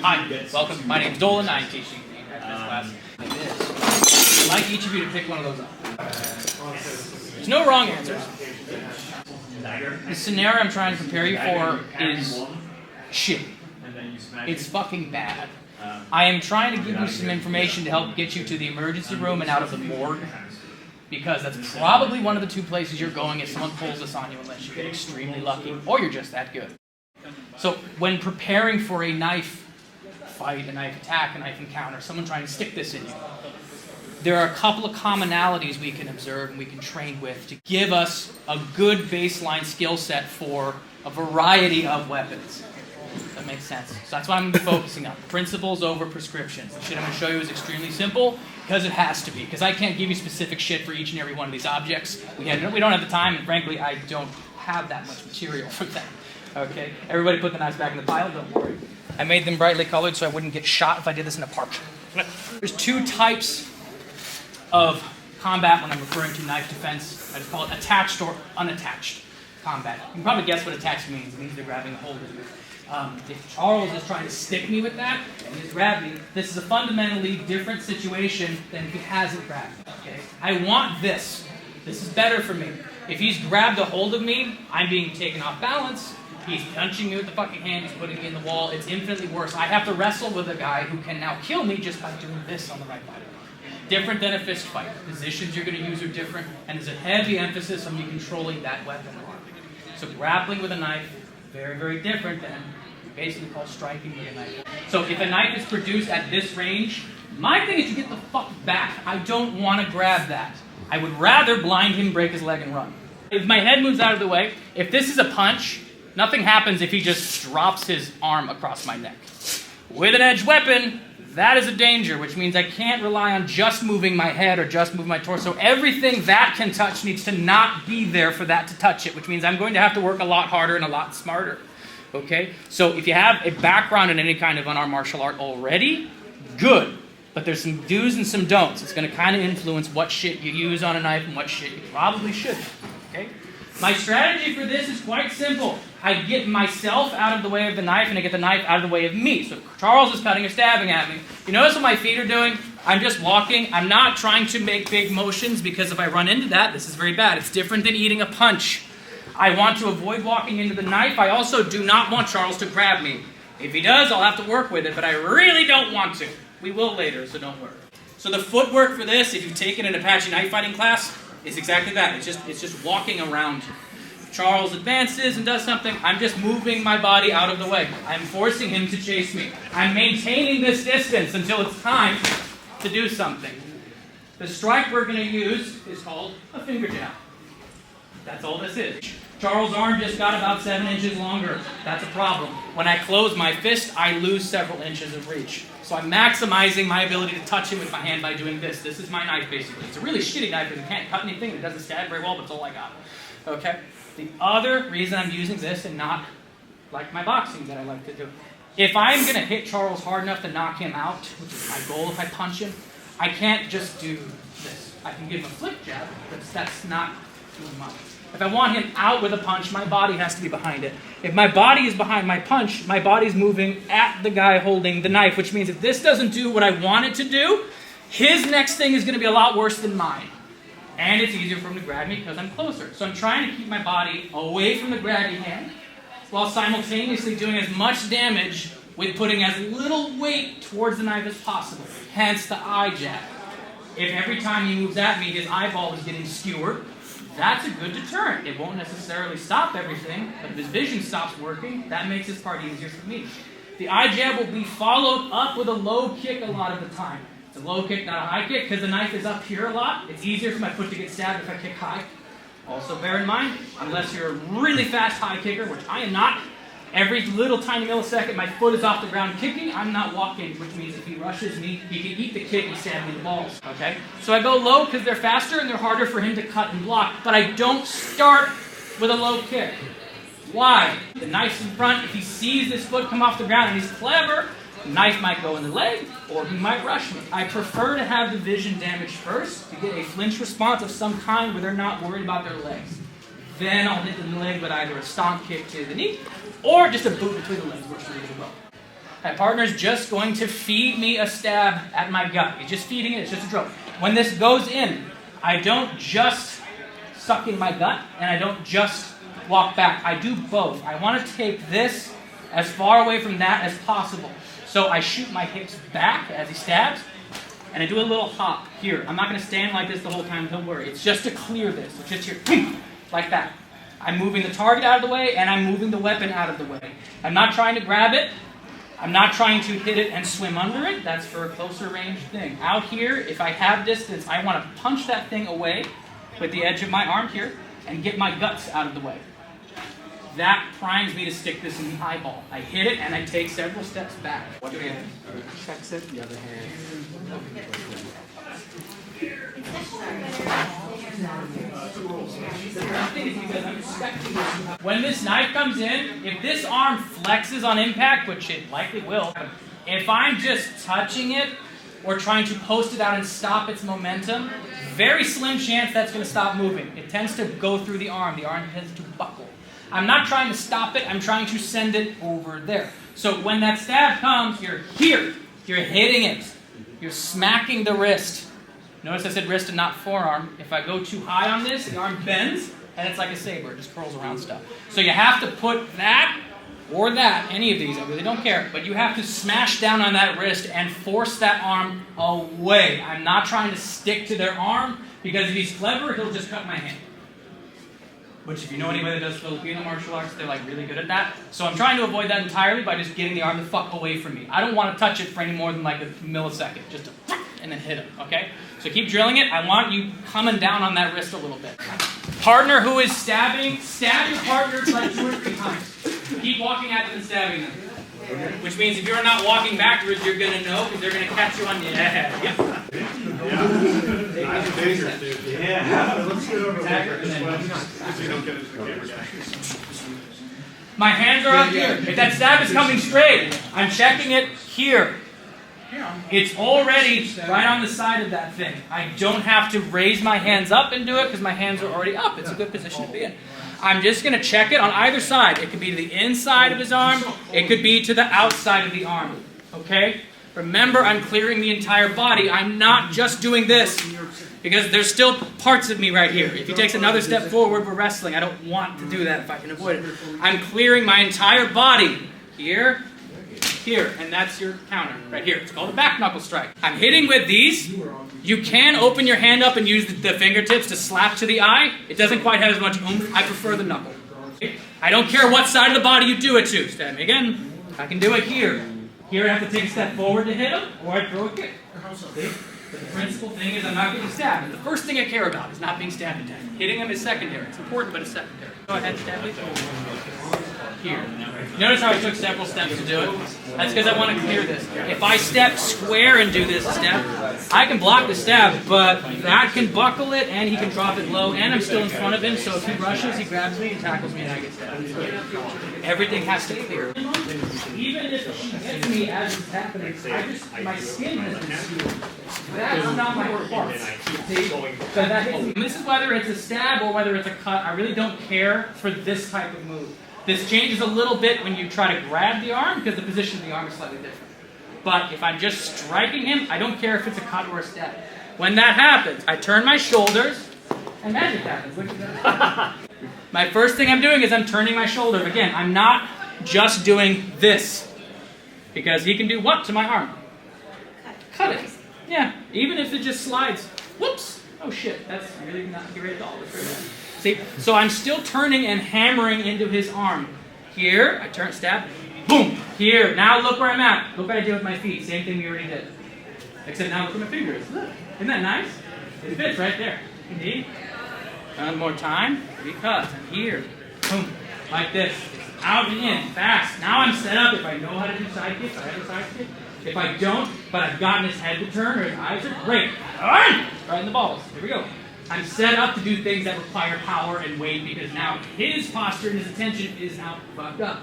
Hi, welcome. My name's Dolan. I'm teaching in this class. I'd like each of you to pick one of those up. There's no wrong answers. The scenario I'm trying to prepare you for is shit. It's fucking bad. I am trying to give you some information to help get you to the emergency room and out of the morgue, because that's probably one of the two places you're going if someone pulls this on you, unless you get extremely lucky or you're just that good. So when preparing for a knife fight, a knife attack, a knife encounter, someone trying to stick this in you, there are a couple of commonalities we can observe and we can train with to give us a good baseline skill set for a variety of weapons. That makes sense. So that's what I'm going to be focusing on. Principles over prescriptions. The shit I'm going to show you is extremely simple because it has to be. Because I can't give you specific shit for each and every one of these objects. We don't have the time, and frankly, I don't have that much material for that. Okay? Everybody put the knives back in the pile, don't worry. I made them brightly colored so I wouldn't get shot if I did this in a park. There's two types of combat when I'm referring to knife defense. I just call it attached or unattached combat. You can probably guess what attached means. It means they're grabbing a hold of you. If Charles is trying to stick me with that and he's grabbed me, this is a fundamentally different situation than if he hasn't grabbed me. Okay? I want this. This is better for me. If he's grabbed a hold of me, I'm being taken off balance. He's punching me with the fucking hand. He's putting me in the wall. It's infinitely worse. I have to wrestle with a guy who can now kill me just by doing this on the right body. Different than a fist fight. The positions you're going to use are different, and there's a heavy emphasis on you controlling that weapon. So grappling with a knife, very, very different than basically called striking with a knife. So if a knife is produced at this range, my thing is to get the fuck back. I don't want to grab that. I would rather blind him, break his leg, and run. If my head moves out of the way, if this is a punch, nothing happens if he just drops his arm across my neck. With an edged weapon, that is a danger, which means I can't rely on just moving my head or just moving my torso. Everything that can touch needs to not be there for that to touch it, which means I'm going to have to work a lot harder and a lot smarter. Okay? So if you have a background in any kind of unarmed martial art already, good. But there's some do's and some don'ts. It's going to kind of influence what shit you use on a knife and what shit you probably shouldn't. Okay? My strategy for this is quite simple. I get myself out of the way of the knife, and I get the knife out of the way of me. So if Charles is cutting or stabbing at me, you notice what my feet are doing? I'm just walking. I'm not trying to make big motions, because if I run into that, this is very bad. It's different than eating a punch. I want to avoid walking into the knife. I also do not want Charles to grab me. If he does, I'll have to work with it, but I really don't want to. We will later, so don't worry. So the footwork for this, if you've taken an Apache knife fighting class, is exactly that. It's just walking around. If Charles advances and does something, I'm just moving my body out of the way. I'm forcing him to chase me. I'm maintaining this distance until it's time to do something. The strike we're going to use is called a finger jab. That's all this is. Charles' arm just got about 7 inches longer. That's a problem. When I close my fist, I lose several inches of reach. So I'm maximizing my ability to touch him with my hand by doing this. This is my knife, basically. It's a really shitty knife because it can't cut anything. It doesn't stab very well, but it's all I got. Okay? The other reason I'm using this and not like my boxing that I like to do, if I'm going to hit Charles hard enough to knock him out, which is my goal if I punch him, I can't just do this. I can give him a flip jab, but that's not too much. If I want him out with a punch, my body has to be behind it. If my body is behind my punch, my body's moving at the guy holding the knife, which means if this doesn't do what I want it to do, his next thing is going to be a lot worse than mine. And it's easier for him to grab me because I'm closer. So I'm trying to keep my body away from the grabby hand while simultaneously doing as much damage with putting as little weight towards the knife as possible. Hence the eye jab. If every time he moves at me, his eyeball is getting skewered, that's a good deterrent. It won't necessarily stop everything, but if his vision stops working, that makes this part easier for me. The eye jab will be followed up with a low kick a lot of the time. It's a low kick, not a high kick, because the knife is up here a lot. It's easier for my foot to get stabbed if I kick high. Also bear in mind, unless you're a really fast high kicker, which I am not, every little tiny millisecond my foot is off the ground kicking, I'm not walking, which means if he rushes me, he can eat the kick and stab me in the balls. Okay? So I go low because they're faster and they're harder for him to cut and block, but I don't start with a low kick. Why? The knife's in front. If he sees this foot come off the ground and he's clever, the knife might go in the leg or he might rush me. I prefer to have the vision damage first to get a flinch response of some kind where they're not worried about their legs. Then I'll hit the leg with either a stomp kick to the knee or just a boot between the legs, works really well. My partner's just going to feed me a stab at my gut. He's just feeding it. It's just a drill. When this goes in, I don't just suck in my gut, and I don't just walk back. I do both. I want to take this as far away from that as possible. So I shoot my hips back as he stabs, and I do a little hop here. I'm not going to stand like this the whole time, don't worry. It's just to clear this. It's just here, like that. I'm moving the target out of the way, and I'm moving the weapon out of the way. I'm not trying to grab it. I'm not trying to hit it and swim under it. That's for a closer range thing. Out here, if I have distance, I want to punch that thing away with the edge of my arm here and get my guts out of the way. That primes me to stick this in the eyeball. I hit it, and I take several steps back. One hand checks it, the other hand. When this knife comes in, if this arm flexes on impact, which it likely will, if I'm just touching it or trying to post it out and stop its momentum, very slim chance that's going to stop moving. It tends to go through the arm. The arm tends to buckle. I'm not trying to stop it. I'm trying to send it over there. So when that stab comes, you're here. You're hitting it. You're smacking the wrist. Notice I said wrist and not forearm. If I go too high on this, the arm bends, and it's like a saber. It just curls around stuff. So you have to put that or that, any of these, I really don't care, but you have to smash down on that wrist and force that arm away. I'm not trying to stick to their arm, because if he's clever, he'll just cut my hand. Which, if you know anybody that does Filipino martial arts, they're like really good at that. So I'm trying to avoid that entirely by just getting the arm the fuck away from me. I don't want to touch it for any more than like a millisecond. Just to, and then hit him, okay? So keep drilling it. I want you coming down on that wrist a little bit. Partner who is stabbing, stab your partner like 2 or 3 times. Keep walking at them and stabbing them. Which means if you're not walking backwards, you're going to know, because they're going to catch you on the head. Yeah. That's dangerous, dude. Yeah. Let's get over there. My hands are up here. If that stab is coming straight, I'm checking it here. It's already right on the side of that thing. I don't have to raise my hands up and do it because my hands are already up. It's a good position to be in. I'm just going to check it on either side. It could be to the inside of his arm. It could be to the outside of the arm. Okay? Remember, I'm clearing the entire body. I'm not just doing this because there's still parts of me right here. If he takes another step forward, we're wrestling. I don't want to do that if I can avoid it. I'm clearing my entire body. Here, here, and that's your counter right here. It's called a back knuckle strike. I'm hitting with these. You can open your hand up and use the fingertips to slap to the eye. It doesn't quite have as much oomph. I prefer the knuckle. I don't care what side of the body you do it to. Stab me again. I can do it here. Here I have to take a step forward to hit him, or I throw a kick. See? But the principal thing is I'm not getting stabbed. And the first thing I care about is not being stabbed to death. Hitting him is secondary. It's important, but it's secondary. Go ahead, stab me. Here. Notice how I took several steps to do it? That's because I want to clear this. If I step square and do this step, I can block the stab, but that can buckle it, and he can drop it low, and I'm still in front of him, so if he rushes, he grabs me, he tackles me, and I get stabbed. Everything has to clear. Even if she hits me as it's happening, my skin has been sealed. That's not my part. See? So that hits me. This is whether it's a stab or whether it's a cut. I really don't care for this type of move. This changes a little bit when you try to grab the arm because the position of the arm is slightly different. But if I'm just striking him, I don't care if it's a cut or a stab. When that happens, I turn my shoulders and magic happens. My first thing I'm doing is I'm turning my shoulder. Again, I'm not just doing this because he can do what to my arm? Cut it. Yeah, even if it just slides. Whoops. Oh shit, that's really not great at all. That's very bad. See, so I'm still turning and hammering into his arm. Here, I turn, stab, boom. Here, now look where I'm at. Look what I did with my feet. Same thing we already did. Except now look at my fingers. Look, isn't that nice? It fits right there. See? One more time. Because I'm here. Boom. Like this. Out and in. Fast. Now I'm set up. If I know how to do side kicks, I have a side kick. If I don't, but I've gotten his head to turn or his eyes are great. Right in the balls. Here we go. I'm set up to do things that require power and weight because now his posture and his attention is now fucked up.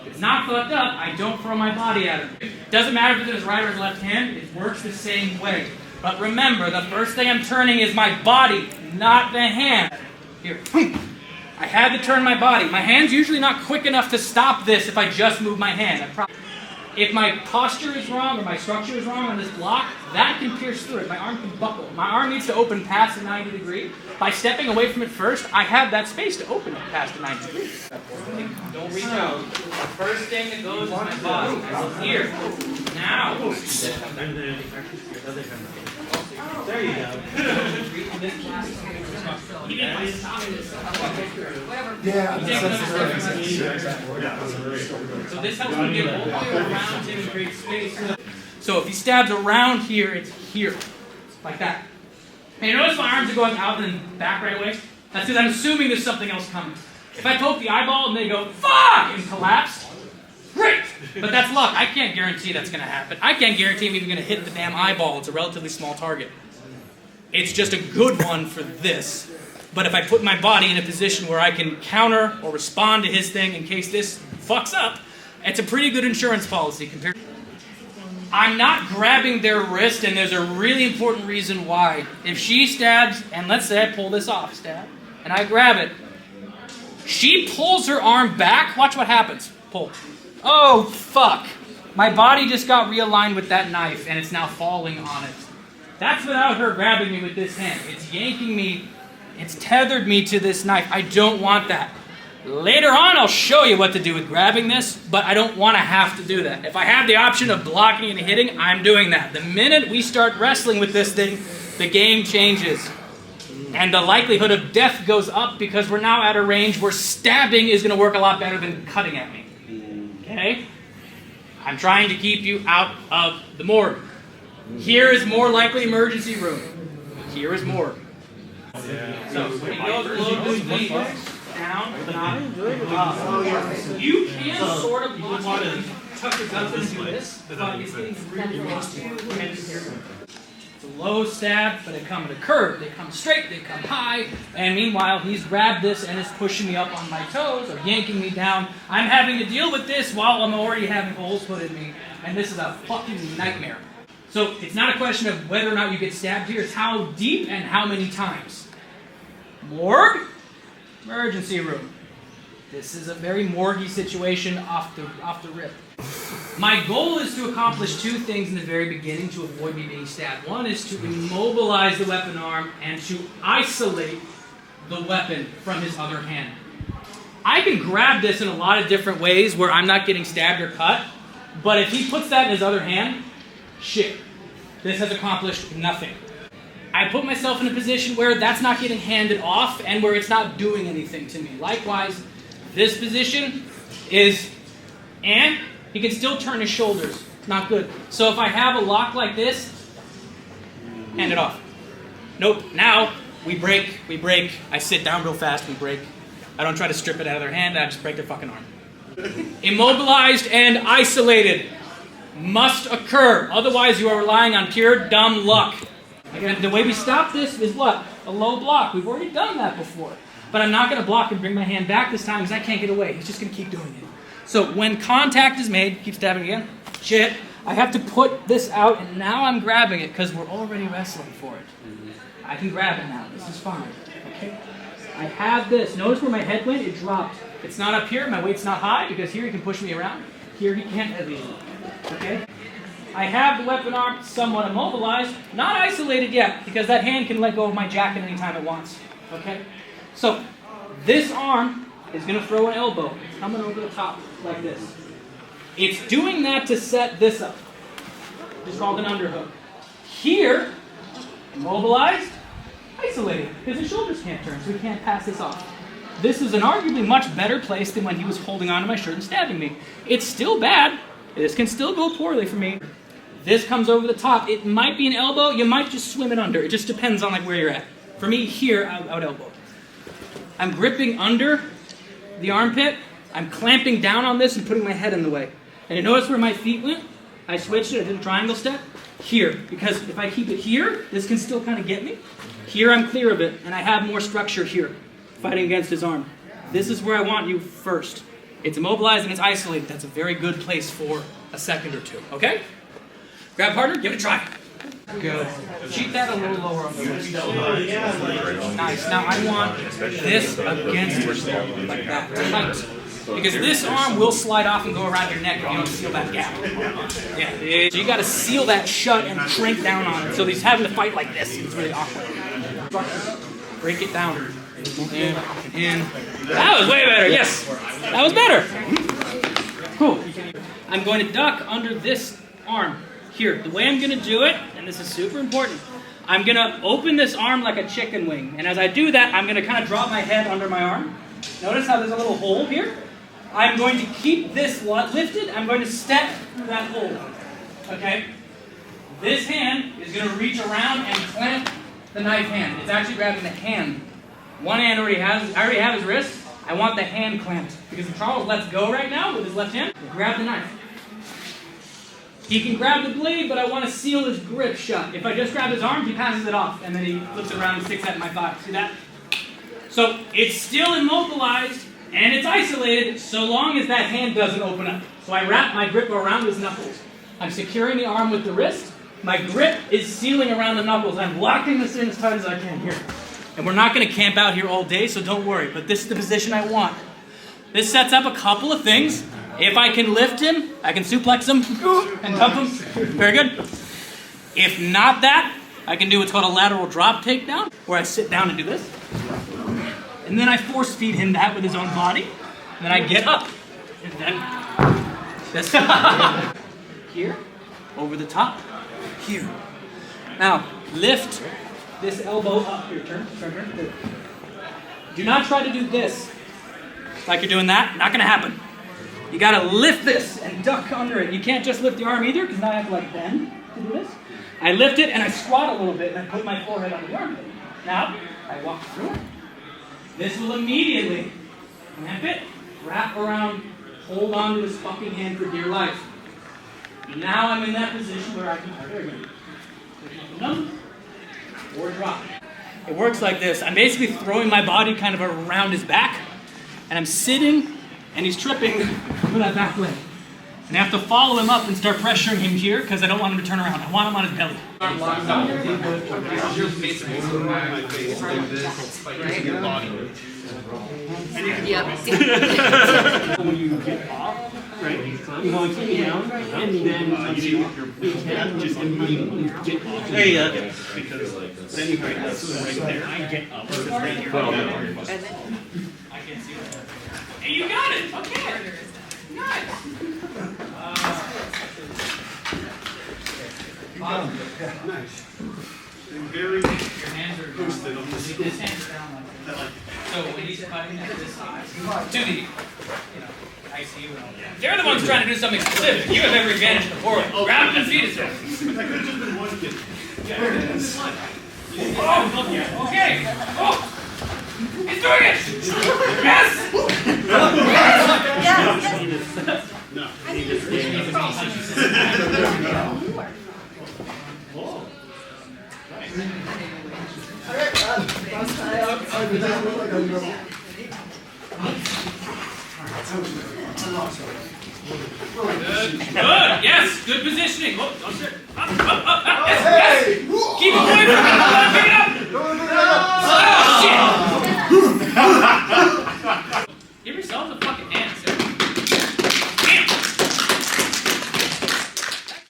If it's not fucked up, I don't throw my body at him. It doesn't matter if it's his right or his left hand, it works the same way. But remember, the first thing I'm turning is my body, not the hand. Here. I had to turn my body. My hand's usually not quick enough to stop this if I just move my hand. If my posture is wrong or my structure is wrong on this block, that can pierce through it. My arm can buckle. My arm needs to open past a 90 degree. By stepping away from it first, I have that space to open it past a 90 degree. Don't reach out. The first thing that goes is my body. I go here. Now. There you go. So this helps me get all the way around him and create space. So if he stabs around here, it's here. Like that. And you notice my arms are going out and then back right away? That's because I'm assuming there's something else coming. If I poke the eyeball and they go, fuck, and collapse, great! But that's luck. I can't guarantee that's going to happen. I can't guarantee I'm even going to hit the damn eyeball. It's a relatively small target. It's just a good one for this. But if I put my body in a position where I can counter or respond to his thing in case this fucks up, it's a pretty good insurance policy compared to... I'm not grabbing their wrist, and there's a really important reason why. If she stabs, and let's say I pull this off, stab, and I grab it, she pulls her arm back, watch what happens. Pull. Oh, fuck. My body just got realigned with that knife, and it's now falling on it. That's without her grabbing me with this hand. It's yanking me, it's tethered me to this knife. I don't want that. Later on, I'll show you what to do with grabbing this, but I don't want to have to do that. If I have the option of blocking and hitting, I'm doing that. The minute we start wrestling with this thing, the game changes. And the likelihood of death goes up because we're now at a range where stabbing is going to work a lot better than cutting at me. Okay? I'm trying to keep you out of the morgue. Here is more likely emergency room. Here is morgue. So, when he goes below this knee, down, you can sort of tuck your guts into this, but it's getting really close to you. It's a low stab, but they come at a curve. They come straight, they come high, and meanwhile, he's grabbed this and is pushing me up on my toes or yanking me down. I'm having to deal with this while I'm already having holes put in me, and this is a fucking nightmare. So it's not a question of whether or not you get stabbed here, it's how deep and how many times. Morgue, emergency room. This is a very morgue-y situation off the rip. My goal is to accomplish two things in the very beginning to avoid me being stabbed. One is to immobilize the weapon arm and to isolate the weapon from his other hand. I can grab this in a lot of different ways where I'm not getting stabbed or cut, but if he puts that in his other hand, shit, this has accomplished nothing. I put myself in a position where that's not getting handed off and where it's not doing anything to me. Likewise, this position is, and he can still turn his shoulders. Not good. So if I have a lock like this, hand it off. Nope. Now we break. I sit down real fast, we break. I don't try to strip it out of their hand, I just break their fucking arm. Immobilized and isolated must occur. Otherwise you are relying on pure dumb luck. Again, the way we stop this is what? A low block. We've already done that before. But I'm not going to block and bring my hand back this time because I can't get away. He's just going to keep doing it. So when contact is made, keep stabbing again. Shit. I have to put this out and now I'm grabbing it because we're already wrestling for it. I can grab it now. This is fine. Okay? I have this. Notice where my head went? It dropped. It's not up here. My weight's not high because here he can push me around. Here he can't at least. Okay? I have the weapon arm somewhat immobilized, not isolated yet, because that hand can let go of my jacket anytime it wants. Okay? So, this arm is going to throw an elbow, coming over the top like this. It's doing that to set this up. It's called an underhook. Here, immobilized, isolated, because his shoulders can't turn, so he can't pass this off. This is an arguably much better place than when he was holding onto my shirt and stabbing me. It's still bad. This can still go poorly for me. This comes over the top. It might be an elbow. You might just swim it under. It just depends on like where you're at. For me, here, out elbow. I'm gripping under the armpit. I'm clamping down on this and putting my head in the way. And you notice where my feet went? I switched it. I did a triangle step. Here. Because if I keep it here, this can still kind of get me. Here, I'm clear of it. And I have more structure here, fighting against his arm. This is where I want you first. It's immobilized and it's isolated. That's a very good place for a second or two. Okay? Grab partner, give it a try. Good. Cheat that a little lower on the wrist. Nice. Now I want this against her like that. Tight. Because this arm will slide off and go around your neck if you don't seal that gap. Yeah. So you got to seal that shut and crank down on it. So he's having to fight like this. It's really awkward. Break it down. In. That was way better. Yes. That was better. Cool. I'm going to duck under this arm here. The way I'm going to do it, and this is super important, I'm going to open this arm like a chicken wing. And as I do that, I'm going to kind of drop my head under my arm. Notice how there's a little hole here? I'm going to keep this lifted. I'm going to step through that hole. Okay? This hand is going to reach around and clamp the knife hand. It's actually grabbing the hand. One hand I already have his wrist. I want the hand clamped. Because if Charles lets go right now with his left hand, grab the knife. He can grab the blade, but I want to seal his grip shut. If I just grab his arm, he passes it off, and then he flips it around and sticks that in my thigh. See that? So it's still immobilized, and it's isolated, so long as that hand doesn't open up. So I wrap my grip around his knuckles. I'm securing the arm with the wrist. My grip is sealing around the knuckles. I'm locking this in as tight as I can here. And we're not going to camp out here all day, so don't worry. But this is the position I want. This sets up a couple of things. If I can lift him, I can suplex him and dump him. Very good. If not that, I can do what's called a lateral drop takedown, where I sit down and do this. And then I force feed him that with his own body. And then I get up. And then this. Here, over the top, here. Now, lift this elbow up here. Turn. Do not try to do this like you're doing that. Not going to happen. You got to lift this and duck under it. You can't just lift the arm either, because now I have to like bend to do this. I lift it and I squat a little bit and I put my forehead on the arm. Now, I walk through it. This will immediately clamp it, wrap around, hold on to his fucking hand for dear life. Now I'm in that position where I can or drop. It works like this. I'm basically throwing my body kind of around his back, and I'm sitting, and he's tripping with that back leg. And I have to follow him up and start pressuring him here because I don't want him to turn around. I want him on his belly. Yep. When you get off, right, you want to keep it down, and then you can just immediately get off. There you go. Because then you right there. I get up. And then, I can't see that. Hey, you got it. Okay. Nice. Nice. And very Your hands are boosted on this. His hands are down like that. So when he's cutting at this size, to the, ICU and all that. They're the ones trying to do something specific. You have every advantage in the world. Grab him and feed it to him. That could have just been one kid. Oh, okay. Oh, he's doing it. Yes. No. Good. Yes. Good positioning. Oh, don't sit. Up. Yes. Keep it going.